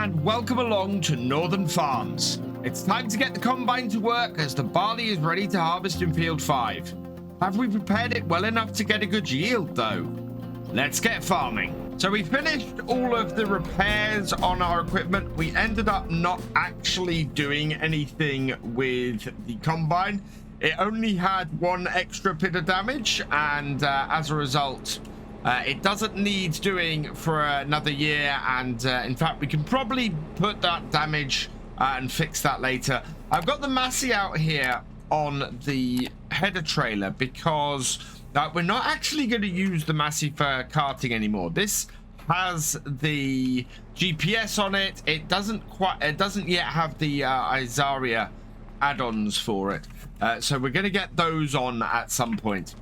and welcome along to Northern Farms. It's time to get the combine to work as the barley is ready to harvest in field 5. Have we prepared it well enough to get a good yield though? Let's get farming. So we finished all of the repairs on our equipment. We ended up not actually doing anything with the combine. It only had one extra bit of damage, and as a result, it doesn't need doing for another year, and in fact we can probably put that damage and fix that later. I've got the Massey out here on the header trailer because we're not actually going to use the Massey for carting anymore. This has the GPS on it. It doesn't yet have the Isaria add-ons for it, so we're going to get those on at some point.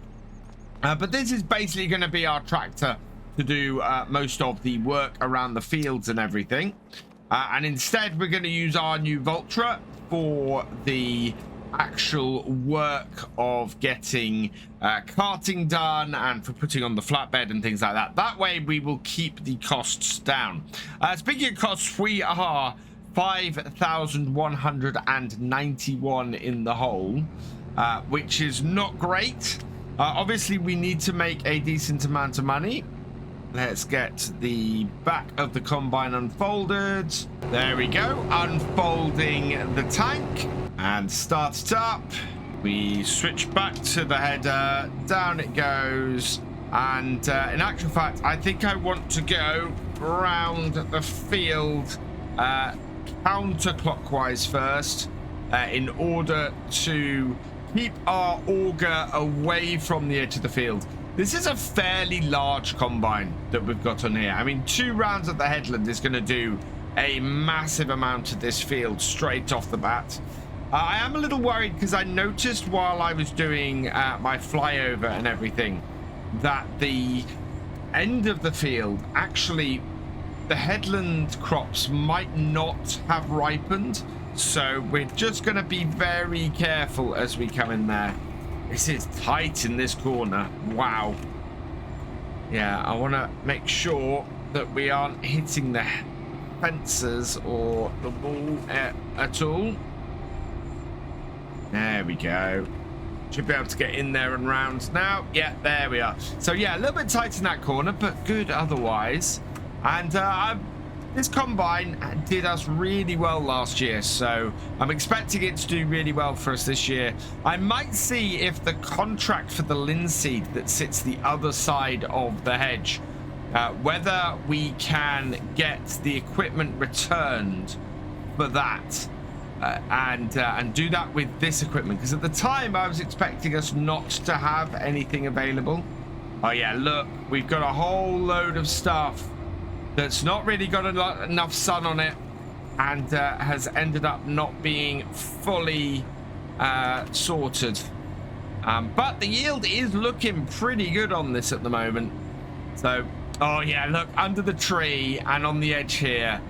But this is basically going to be our tractor to do most of the work around the fields and everything. And instead, we're going to use our new Voltra for the actual work of getting carting done and for putting on the flatbed and things like that. That way, we will keep the costs down. Speaking of costs, we are 5,191 in the hole, which is not great. Obviously, we need to make a decent amount of money. Let's get the back of the combine unfolded. There we go. Unfolding the tank and start it up. We switch back to the header. Down it goes. And in actual fact, I think I want to go around the field counterclockwise first in order to keep our auger away from the edge of the field. This is a fairly large combine that we've got on here. I mean, 2 rounds at the headland is going to do a massive amount of this field straight off the bat. I am a little worried because I noticed while I was doing my flyover and everything that the end of the field, actually, the headland crops might not have ripened. So we're just going to be very careful as we come in there. This is tight in this corner. Wow. Yeah, I want to make sure that we aren't hitting the fences or the wall at all. There we go. Should be able to get in there and round now. Yeah, there we are. So yeah, a little bit tight in that corner, but good otherwise. And this combine did us really well last year, so I'm expecting it to do really well for us this year. I might see if the contract for the linseed that sits the other side of the hedge, whether we can get the equipment returned for that and do that with this equipment, because at the time I was expecting us not to have anything available. Oh yeah, look, we've got a whole load of stuff that's not really got enough sun on it and has ended up not being fully sorted. But the yield is looking pretty good on this at the moment. So, oh yeah, look, under the tree and on the edge here,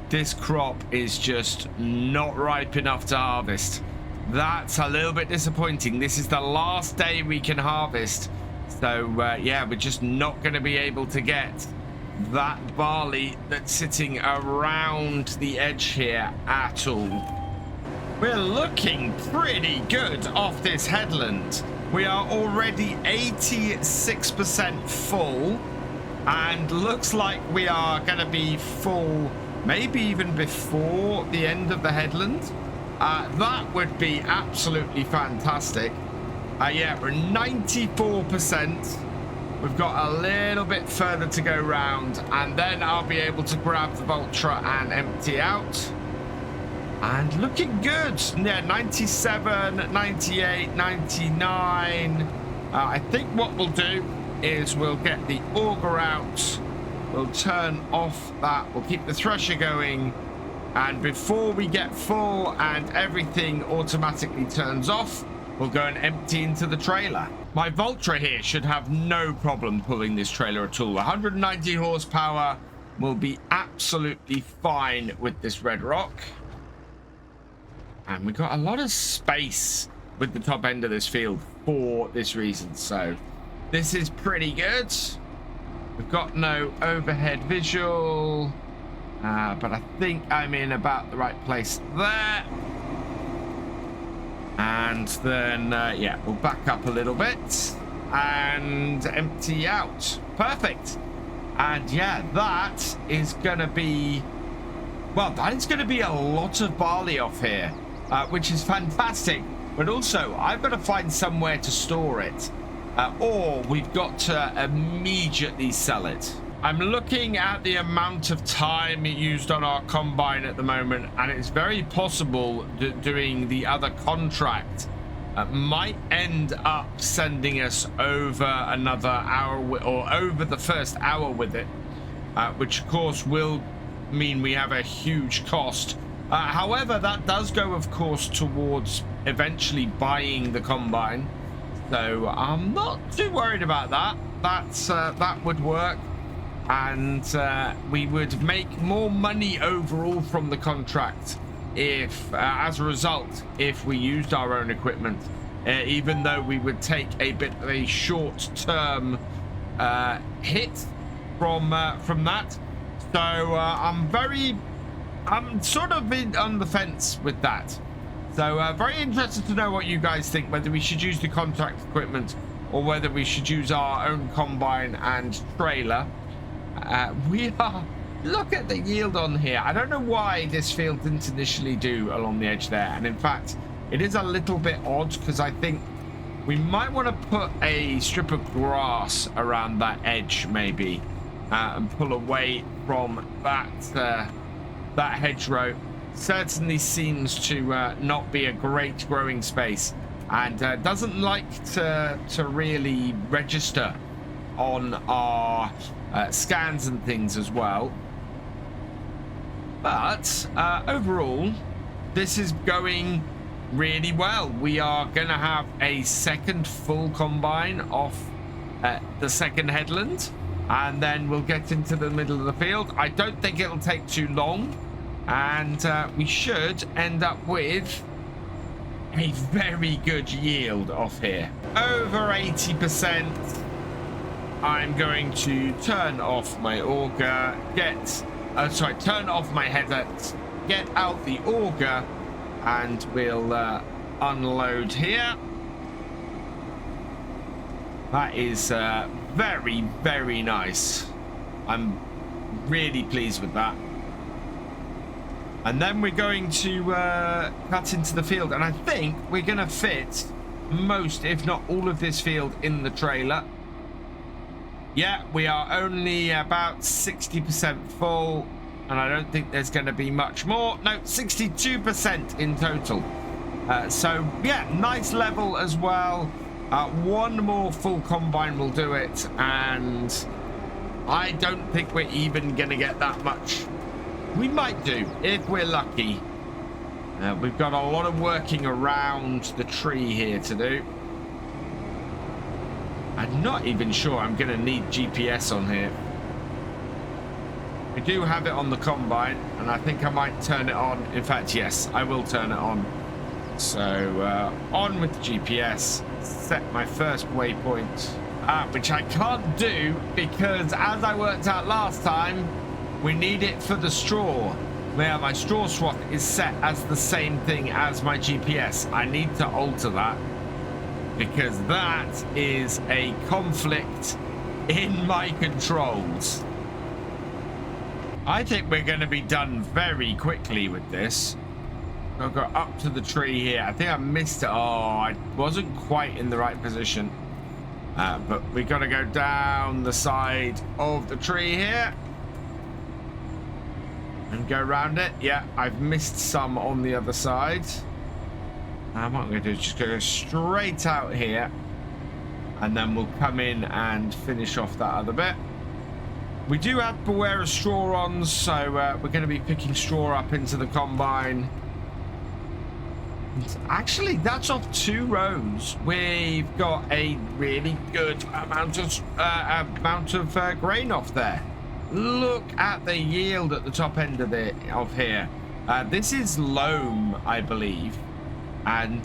this crop is just not ripe enough to harvest. That's a little bit disappointing. This is the last day we can harvest. So, yeah, we're just not going to be able to get that barley that's sitting around the edge here at all. We're looking pretty good off this headland. We are already 86% full, and looks like we are going to be full maybe even before the end of the headland. That would be absolutely fantastic. Yeah, we're 94%. We've got a little bit further to go round, and then I'll be able to grab the Voltra and empty out. And looking good. Yeah, 97, 98, 99. I think what we'll do is we'll get the auger out. We'll turn off that. We'll keep the thresher going. And before we get full and everything automatically turns off, we'll go and empty into the trailer. My Voltra here should have no problem pulling this trailer at all. 190 horsepower will be absolutely fine with this red rock. And we've got a lot of space with the top end of this field for this reason. So this is pretty good. We've got no overhead visual. But I think I'm in about the right place there. And then, yeah, we'll back up a little bit and empty out. Perfect. And yeah, that is going to be, well, that is going to be a lot of barley off here, which is fantastic. But also, I've got to find somewhere to store it, or we've got to immediately sell it. I'm looking at the amount of time used on our combine at the moment, and it's very possible that doing the other contract might end up sending us over another hour or over the first hour with it, which of course will mean we have a huge cost. However, that does go, of course, towards eventually buying the combine, so I'm not too worried about that. That would work. And we would make more money overall from the contract if, as a result, if we used our own equipment, even though we would take a bit of a short-term hit from that. So I'm sort of on the fence with that. So very interested to know what you guys think, whether we should use the contract equipment or whether we should use our own combine and trailer. Look at the yield on here. I don't know why this field didn't initially do along the edge there, and in fact it is a little bit odd because I think we might want to put a strip of grass around that edge maybe, and pull away from that hedgerow. Certainly seems to not be a great growing space, and doesn't like to really register on our scans and things as well. But overall, this is going really well. We are going to have a second full combine off the second headland, and then we'll get into the middle of the field. I don't think it'll take too long, and we should end up with a very good yield off here. Over 80%. I'm going to turn off my auger, turn off my header, get out the auger, and we'll unload here. That is very, very nice. I'm really pleased with that. And then we're going to cut into the field, and I think we're going to fit most, if not all, of this field in the trailer. Yeah, we are only about 60% full, and I don't think there's going to be much more. No, 62% in total. So, yeah, nice level as well. One more full combine will do it, and I don't think we're even going to get that much. We might do, if we're lucky. We've got a lot of working around the tree here to do. I'm not even sure I'm going to need GPS on here. We do have it on the combine, and I think I might turn it on. In fact, yes, I will turn it on. So, on with the GPS. Set my first waypoint, which I can't do because, as I worked out last time, we need it for the straw. Yeah, my straw swath is set as the same thing as my GPS. I need to alter that, because that is a conflict in my controls. I think we're going to be done very quickly with this. I'll go up to the tree here. I think I missed it. Oh, I wasn't quite in the right position. But we got to go down the side of the tree here and go around it. Yeah, I've missed some on the other side. What I'm going to do is just go straight out here, and then we'll come in and finish off that other bit. We do have beware of straw on, so we're going to be picking straw up into the combine. Actually, that's off 2 rows. We've got a really good amount of grain off there. Look at the yield at the top end of here. This is loam, I believe. And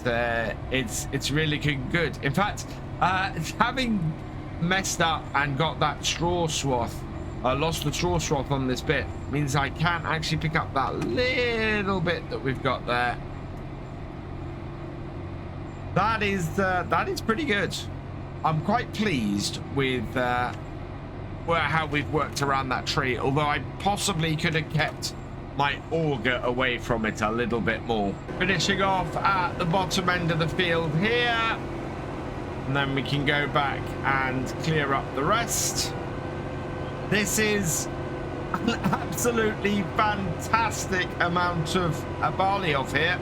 it's really good. In fact, having messed up and got that straw swath I lost the straw swath on this bit. Means I can't actually pick up that little bit that we've got there. That is pretty good. I'm quite pleased with how we've worked around that tree, although I possibly could have kept my auger away from it a little bit more. Finishing off at the bottom end of the field here, and then we can go back and clear up the rest. This is an absolutely fantastic amount of barley off here,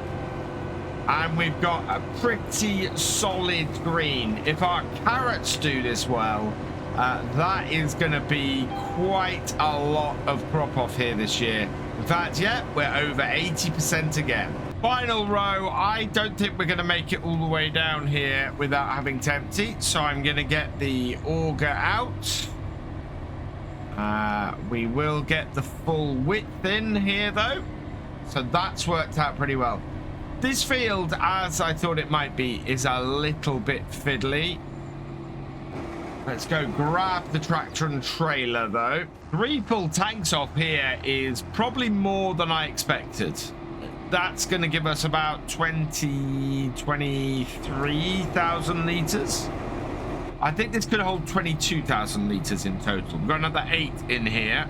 and we've got a pretty solid green. If our carrots do this well, that is going to be quite a lot of crop off here this year. In fact, yeah, we're over 80% again. Final row. I don't think we're going to make it all the way down here without having to empty, so I'm going to get the auger out. We will get the full width in here though, so that's worked out pretty well. This field, as I thought it might be, is a little bit fiddly. Let's go grab the tractor and trailer though. 3 full tanks off here is probably more than I expected. That's going to give us about 23,000 litres. I think this could hold 22,000 litres in total. We've got another 8 in here.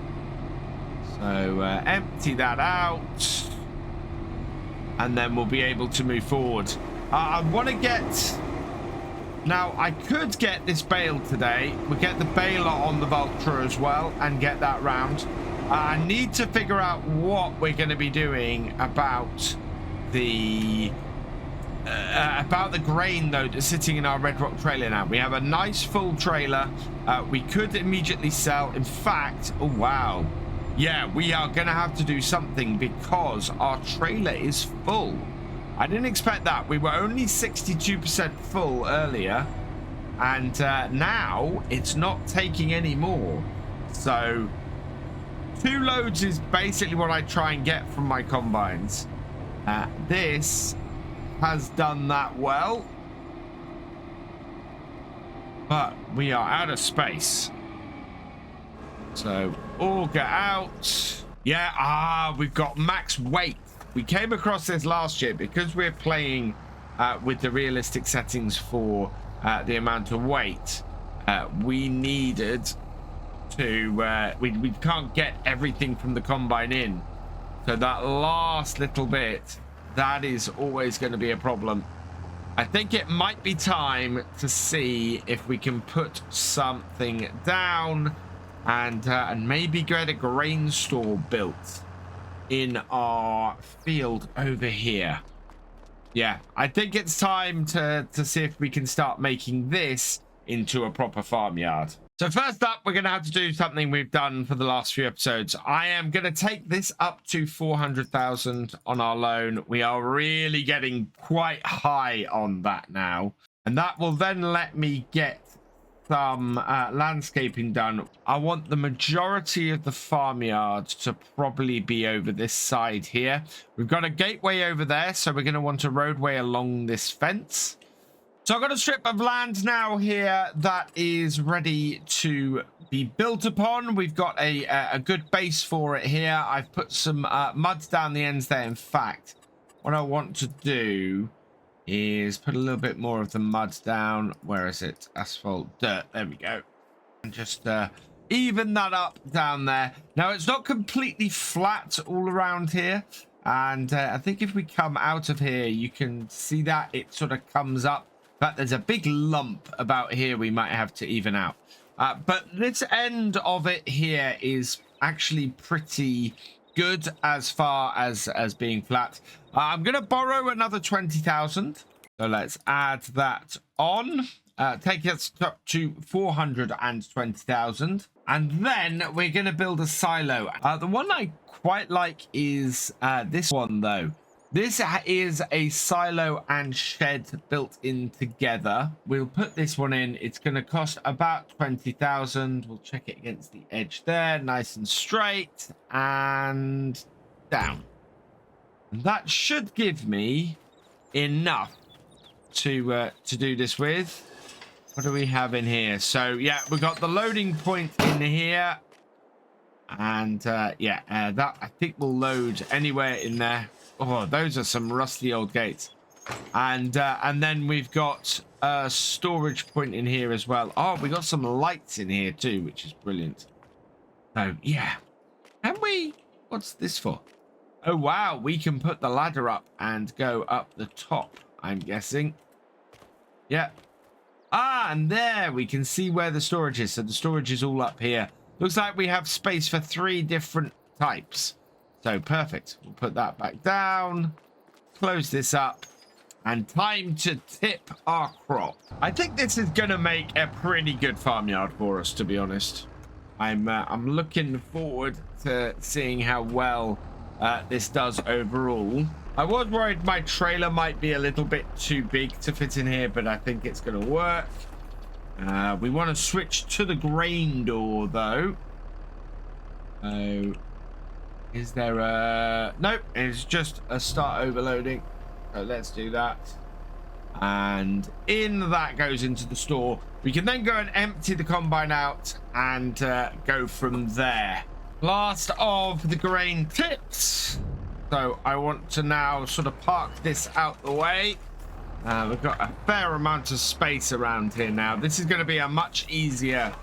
So empty that out. And then we'll be able to move forward. I want to get... Now, I could get this bale today. We get the baler on the Vulture as well and get that round. I need to figure out what we're going to be doing about the grain, though, that's sitting in our Red Rock trailer now. We have a nice full trailer. We could immediately sell. In fact, oh, wow. Yeah, we are going to have to do something because our trailer is full. I didn't expect that. We were only 62% full earlier, and now it's not taking any more. So 2 loads is basically what I try and get from my combines. This has done that well, but we are out of space. So auger out. Yeah, we've got max weight. We came across this last year because we're playing with the realistic settings for the amount of weight. We needed to we can't get everything from the combine in, so that last little bit, that is always going to be a problem. I think it might be time to see if we can put something down and maybe get a grain store built in our field over here. Yeah, I think it's time to see if we can start making this into a proper farmyard. So first up, we're going to have to do something we've done for the last few episodes. I am going to take this up to 400,000 on our loan. We are really getting quite high on that now, and that will then let me get some landscaping done. I want the majority of the farmyard to probably be over this side here. We've got a gateway over there, so we're going to want a roadway along this fence. So I've got a strip of land now here that is ready to be built upon. We've got a good base for it here. I've put some mud down the ends there. In fact, what I want to do is put a little bit more of the mud down. Where is it? Asphalt, dirt. There we go. And just even that up down there. Now, it's not completely flat all around here. And I think if we come out of here, you can see that it sort of comes up. In fact, there's a big lump about here we might have to even out. But this end of it here is actually pretty good as far as being flat. I'm going to borrow another 20,000. So let's add that on. Take us up to 420,000. And then we're going to build a silo. The one I quite like is this one, though. This is a silo and shed built in together. We'll put this one in. It's going to cost about 20,000. We'll check it against the edge there. Nice and straight. And down. That should give me enough to do this with. What do we have in here? So, yeah, we've got the loading point in here. And yeah, that I think will load anywhere in there. Oh, those are some rusty old gates. And then we've got a storage point in here as well. Oh, we got some lights in here too, which is brilliant. So yeah, can we? What's this for? Oh wow, we can put the ladder up and go up the top, I'm guessing. Yeah. Ah, and there we can see where the storage is. So the storage is all up here. Looks like we have space for 3 different types. So perfect. We'll put that back down. Close this up. And time to tip our crop. I think this is going to make a pretty good farmyard for us, to be honest. I'm looking forward to seeing how well this does overall. I was worried my trailer might be a little bit too big to fit in here, but I think it's going to work. We want to switch to the grain door, though. Is there a... Nope, it's just a start overloading. So let's do that. And in that goes into the store. We can then go and empty the combine out and go from there. Last of the grain tips. So I want to now sort of park this out the way. We've got a fair amount of space around here now. This is going to be a much easier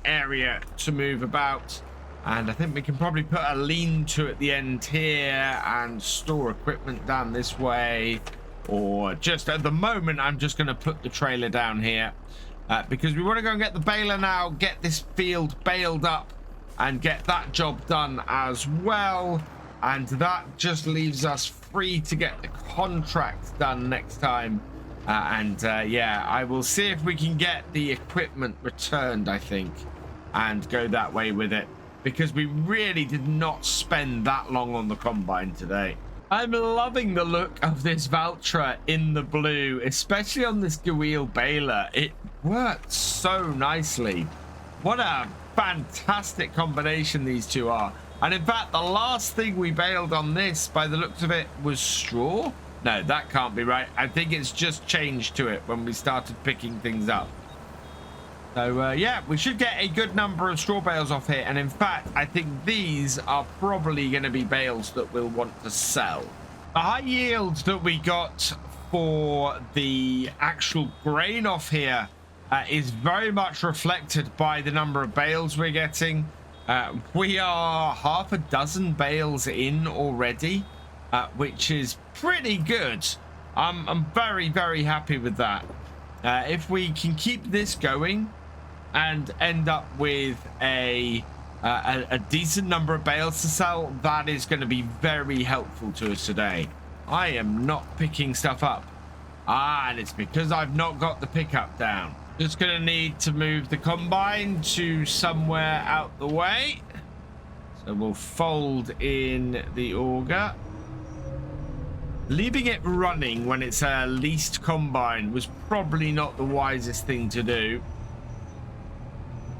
area to move about. And I think we can probably put a lean-to at the end here and store equipment down this way. Or just at the moment, I'm just going to put the trailer down here. Because we want to go and get the baler now, get this field baled up and get that job done as well. And that just leaves us free to get the contract done next time. Yeah, I will see if we can get the equipment returned, I think, and go that way with it. Because we really did not spend that long on the combine today. I'm loving the look of this Valtra in the blue, especially on this Gewheel baler. It works so nicely. What a fantastic combination these two are. And in fact, the last thing we baled on this, by the looks of it, was straw. No, that can't be right. I think it's just changed to it when we started picking things up. So, yeah, we should get a good number of straw bales off here. And in fact, I think these are probably going to be bales that we'll want to sell. The high yield that we got for the actual grain off here is very much reflected by the number of bales we're getting. We are half a dozen bales in already, which is pretty good. I'm very, very happy with that. If we can keep this going and end up with a decent number of bales to sell, that is going to be very helpful to us today. I am not picking stuff up. And it's because I've not got the pickup down. Just going to need to move the combine to somewhere out the way. So we'll fold in the auger. Leaving it running when it's a leased combine was probably not the wisest thing to do.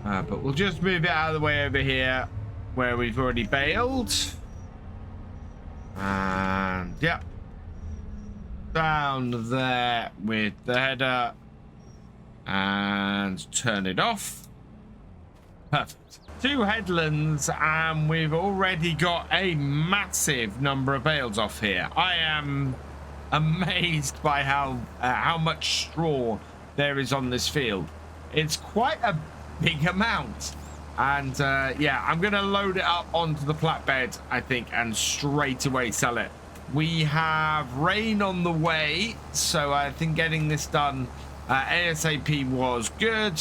But we'll just move it out of the way over here where we've already baled. And yeah. Down there with the header. And turn it off. Perfect. 2 headlands and we've already got a massive number of bales off here. I am amazed by how much straw there is on this field. It's quite a big amount. And yeah, I'm going to load it up onto the flatbed, I think, and straight away sell it. We have rain on the way, so I think getting this done ASAP was good.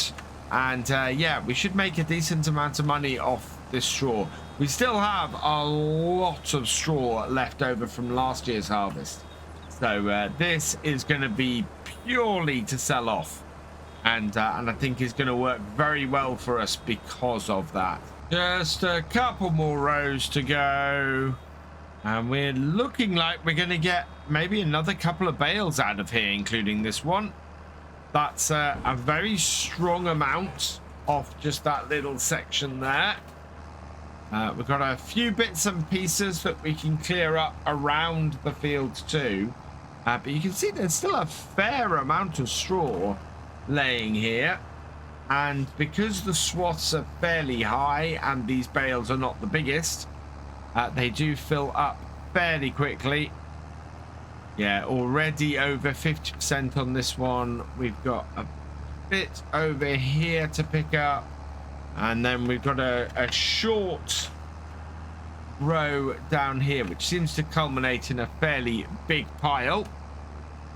And yeah, we should make a decent amount of money off this straw. We still have a lot of straw left over from last year's harvest. So this is going to be purely to sell off. And I think is going to work very well for us because of that. Just a couple more rows to go. And we're looking like we're going to get maybe another couple of bales out of here, including this one. That's a very strong amount off just that little section there. We've got a few bits and pieces that we can clear up around the field too. But you can see there's still a fair amount of straw laying here. And because the swaths are fairly high and these bales are not the biggest, they do fill up fairly quickly. Yeah, already over 50% on this one. We've got a bit over here to pick up. And then we've got a short row down here, which seems to culminate in a fairly big pile.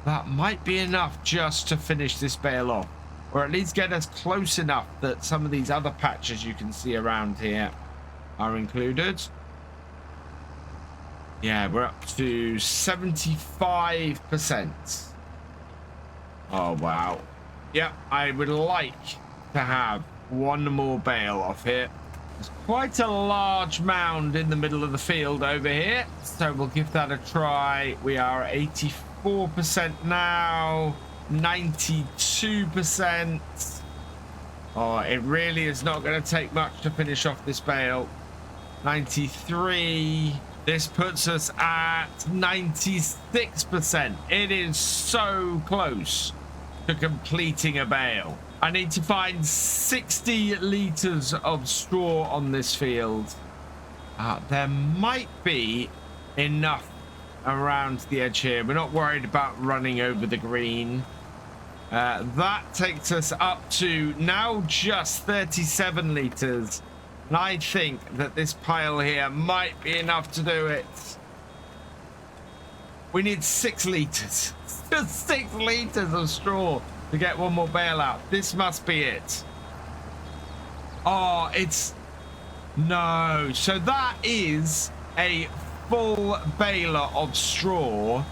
That might be enough just to finish this bale off, or at least get us close enough that some of these other patches you can see around here are included. Yeah, we're up to 75%. Oh, wow. Yeah, I would like to have one more bale off here. There's quite a large mound in the middle of the field over here, so we'll give that a try. We are at 84% now, 92%. Oh, it really is not going to take much to finish off this bale. 93. This puts us at 96%. It is so close to completing a bale. I need to find 60 liters of straw on this field. There might be enough around the edge here. We're not worried about running over the green. That takes us up to now just 37 liters. And I think that this pile here might be enough to do it. We need 6 liters. Just 6 liters of straw to get one more bale out. This must be it. Oh, it's... No. So that is a full baler of straw,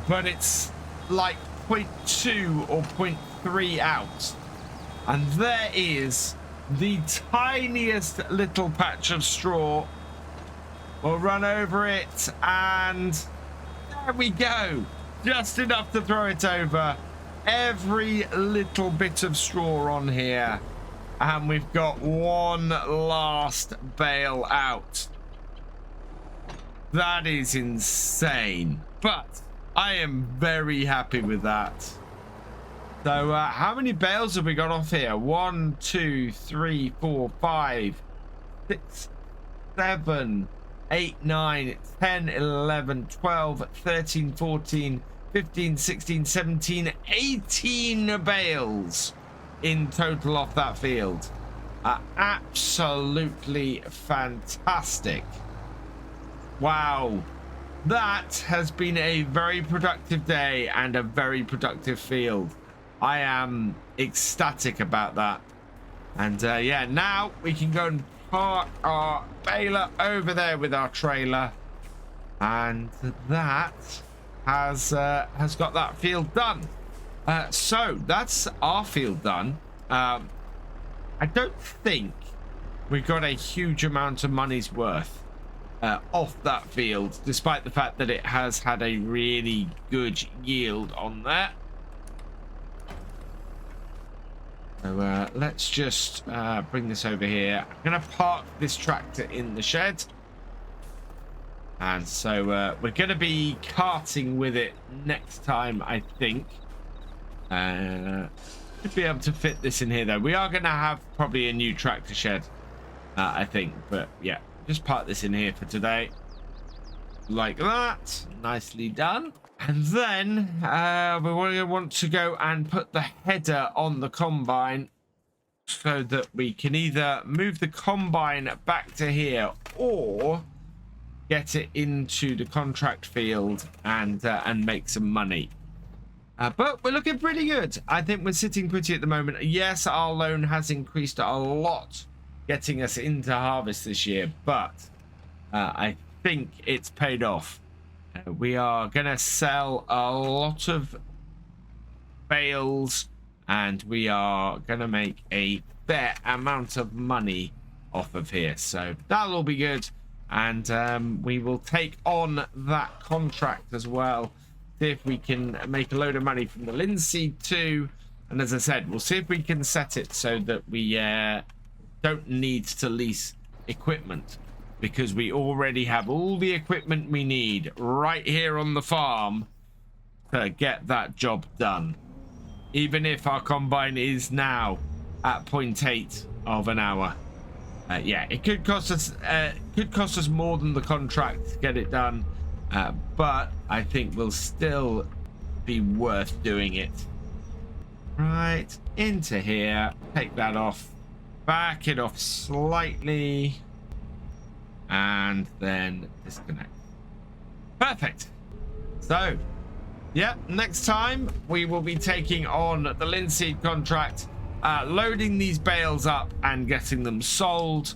but it's like 0.2 or 0.3 out. And there is the tiniest little patch of straw. We'll run over it, and there we go. Just enough to throw it over. Every little bit of straw on here, and we've got one last bale out. That is insane, but I am very happy with that. So how many bales have we got off here? 1, 2, 3, 4, 5, 6, 7, 8, 9, 10, 11, 12, 13, 14, 15, 16, 17, 18 bales in total off that field. Absolutely fantastic. Wow. That has been a very productive day and a very productive field. I am ecstatic about that. And yeah, now we can go and park our baler over there with our trailer. And that has got that field done. So that's our field done. I don't think we got a huge amount of money's worth off that field, despite the fact that it has had a really good yield on there. So let's just bring this over here. I'm going to park this tractor in the shed. And so we're going to be carting with it next time, I think. Should be able to fit this in here, though. We are going to have probably a new tractor shed, I think. But yeah, just park this in here for today. Like that. Nicely done. And then we want to go and put the header on the combine so that we can either move the combine back to here or get it into the contract field and make some money. But we're looking pretty good. I think we're sitting pretty at the moment. Yes, our loan has increased a lot, getting us into harvest this year, but I think it's paid off. We are going to sell a lot of bales, and we are going to make a fair amount of money off of here. So that'll all be good. And we will take on that contract as well. See if we can make a load of money from the linseed too. And as I said, we'll see if we can set it so that we don't need to lease equipment, because we already have all the equipment we need right here on the farm to get that job done. Even if our combine is now at 0.8 of an hour. Yeah, it could cost us more than the contract to get it done, but I think will still be worth doing it. Right into here, take that off, back it off slightly, and then disconnect. Perfect. So yeah, next time we will be taking on the linseed contract, loading these bales up and getting them sold.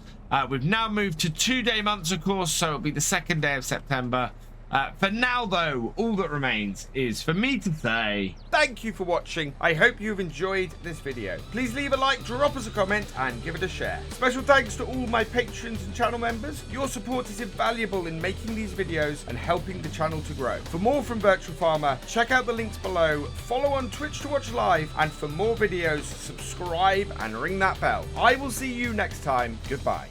We've now moved to 2-day months, of course, so it'll be the 2nd day of September. For now, though, all that remains is for me to say thank you for watching. I hope you've enjoyed this video. Please leave a like, drop us a comment, and give it a share. Special thanks to all my patrons and channel members. Your support is invaluable in making these videos and helping the channel to grow. For more from Virtual Farmer, check out the links below, follow on Twitch to watch live, and for more videos, subscribe and ring that bell. I will see you next time. Goodbye.